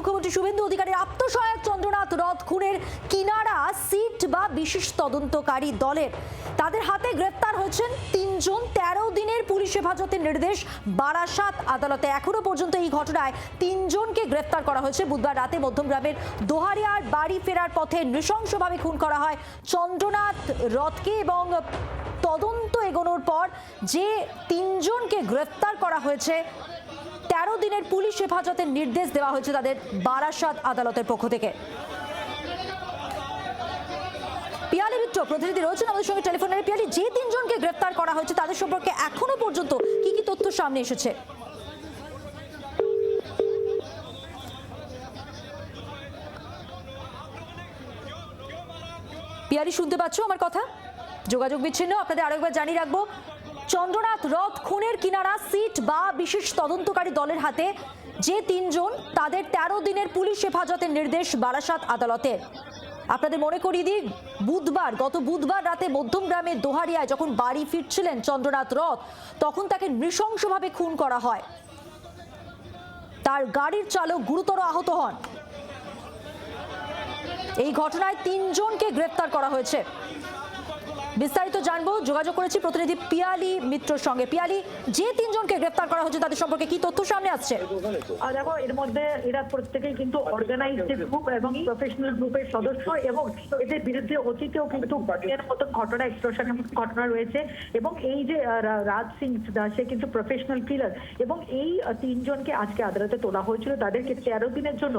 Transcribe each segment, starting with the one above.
মুখ্যমন্ত্রী শুভেন্দু অধিকারীর আত্মসহায়ক চন্দ্রনাথ রথ খুনের কিনারা সিট বা বিশেষ তদন্তকারী দলের তাদের হাতে গ্রেফতার হয়েছেন তিনজন। 13 দিনের পুলিশ হেফাজতের নির্দেশ বারাসাত আদালতে। এখনো পর্যন্ত এই ঘটনায় তিনজনকে গ্রেফতার করা হয়েছে। বুধবার রাতে মধ্যমগ্রামের দোহারিয়ার বাড়ি ফেরার পথে নৃশংসভাবে খুন করা হয় চন্দ্রনাথ রথকে এবং তদন্ত এগোনোর পর যে তিনজনকে গ্রেফতার করা হয়েছে 13 দিনের পুলিশ হেফাজতের নির্দেশ দেওয়া হয়েছে তাদের বারাসাত আদালতের পক্ষ থেকে। পিয়ালি মিত্র প্রতিনিধি রয়েছেন আমাদের সঙ্গে টেলিফোনে। পিয়ালি, যে তিনজনকে গ্রেফতার করা হয়েছে তাদের সম্পর্কে এখনো পর্যন্ত কি কি তথ্য সামনে এসেছে? পিয়ালি, শুনতে পাচ্ছ আমার কথা? যোগাযোগ বিচ্ছিন্ন। আপনাদের আরেকবার জানিয়ে রাখবো, চন্দ্রনাথ রথ খুনের কিনারা সিট বা বিশেষ তদন্তকারী দলের হাতে যে তিনজন তাদের 13 দিনের পুলিশ হেফাজতের নির্দেশ বারাসাত আদালতের। আপনাদের মনে করিয়ে দিই, গত বুধবার রাতে মধ্যমগ্রামের দোহারিয়ায় যখন বাড়ি ফিরছিলেন চন্দ্রনাথ রথ, তখন তাকে নৃশংসভাবে খুন করা হয়। তার গাড়ির চালক গুরুতর আহত হন। এই ঘটনায় তিনজনকে গ্রেফতার করা হয়েছে। বিস্তারিত জানবো, যোগাযোগ করেছি প্রতিনিধি পিয়ালি মিত্রর সঙ্গে। পিয়ালি, যে তিনজনকে গ্রেফতার করা হয়েছে তাদের সম্পর্কে কি তথ্য সামনে আসছে? দেখো, এর মধ্যে এরা প্রত্যেকেই কিন্তু অর্গানাইজড গ্রুপ এবং প্রফেশনাল গ্রুপের সদস্য, এবং এদের বিরুদ্ধে অতীতেও কিন্তু এর মতো ঘটনা, এক্সটর্শনের মতো ঘটনা রয়েছে। এবং এই যে রাজ সিং, সে কিন্তু প্রফেশনাল কিলার, এবং এই তিনজনকে আজকে আদালতে তোলা হয়েছিল। তাদেরকে 13 দিনের জন্য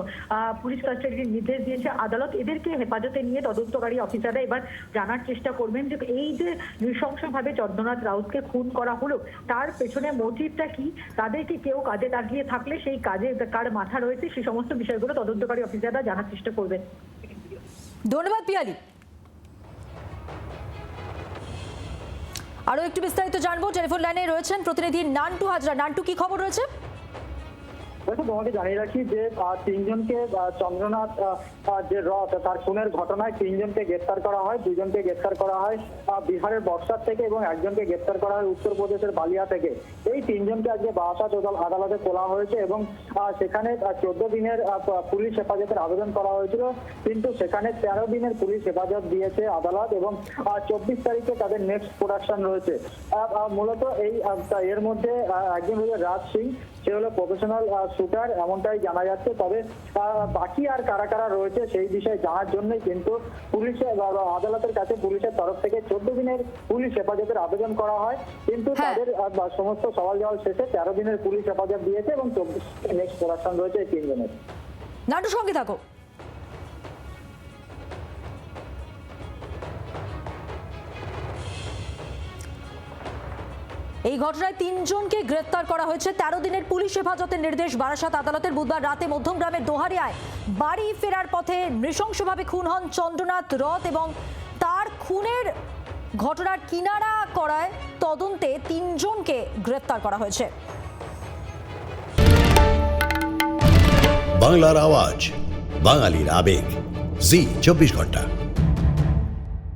পুলিশ কাস্টাডির নির্দেশ দিয়েছে আদালত। এদেরকে হেফাজতে নিয়ে তদন্তকারী অফিসাররা এবার জানার চেষ্টা করবেন যে এই যে নৃশংসভাবে চন্দ্রনাথ রাউতকে খুন করা হলো, তার পেছনে মোটিভটা কি, তাদেরকে কেউ কাজে লাগিয়ে থাকলে সেই কাজে কার মাথা রয়েছে, সেই সমস্ত বিষয়গুলো তদন্তকারী অফিসাররা জানার চেষ্টা করবেন। ধন্যবাদ পিয়ালি। আরো একটু বিস্তারিত জানবো, টেলিফোন লাইনে রয়েছেন প্রতিনিধি নান্টু হাজরা। নান্টু, কি খবর রয়েছে? দেখো, তোমাকে জানিয়ে রাখি যে তিনজনকে চন্দ্রনাথ যে রথ তার খুনের ঘটনায় তিনজনকে গ্রেফতার করা হয়। দুজনকে গ্রেফতার করা হয় বিহারের বক্সার থেকে এবং একজনকে গ্রেফতার করা হয় উত্তরপ্রদেশের বালিয়া থেকে। এই তিনজনকে আজকে বারাসাত আদালতে তোলা হয়েছে এবং সেখানে 14 দিনের পুলিশ হেফাজতের আবেদন করা হয়েছিল, কিন্তু সেখানে 13 দিনের পুলিশ হেফাজত দিয়েছে আদালত এবং 24 তারিখে তাদের নেক্সট প্রোডাকশন রয়েছে। মূলত এর মধ্যে একজন হলো রাজ সিং, সে হলো প্রফেশনাল শুটার, এমনটাই জানা যাচ্ছে। তবে বাকি আর কারা কারা রয়েছে সেই বিষয়ে জানার জন্যই কিন্তু পুলিশের আদালতের কাছে পুলিশের তরফ থেকে 14 দিনের পুলিশ হেফাজতের আবেদন করা হয়, কিন্তু তাদের সমস্ত সওয়াল জবাব শেষে 13 দিনের পুলিশ হেফাজত দিয়েছে এবং 24 নেক্সট প্রোডাকশন রয়েছে এই তিনজনের। নাটু, সঙ্গে থাকো। এই ঘটনায় তিনজনকে গ্রেফতার করা হয়েছে। 13 দিনের পুলিশ হেফাজতের নির্দেশ বারাসাত আদালতের। বুধবার রাতে মধ্যমগ্রামের দোহারিয়ায় বাড়ি ফেরার পথে নৃশংসভাবে খুন হন চন্দ্রনাথ রথ এবং তার খুনের ঘটনার কিনারা করায় তদন্তে তিনজনকে গ্রেফতার করা হয়েছে। বাংলার আওয়াজ, বাঙালির আবেগ, জি 24 ঘন্টা।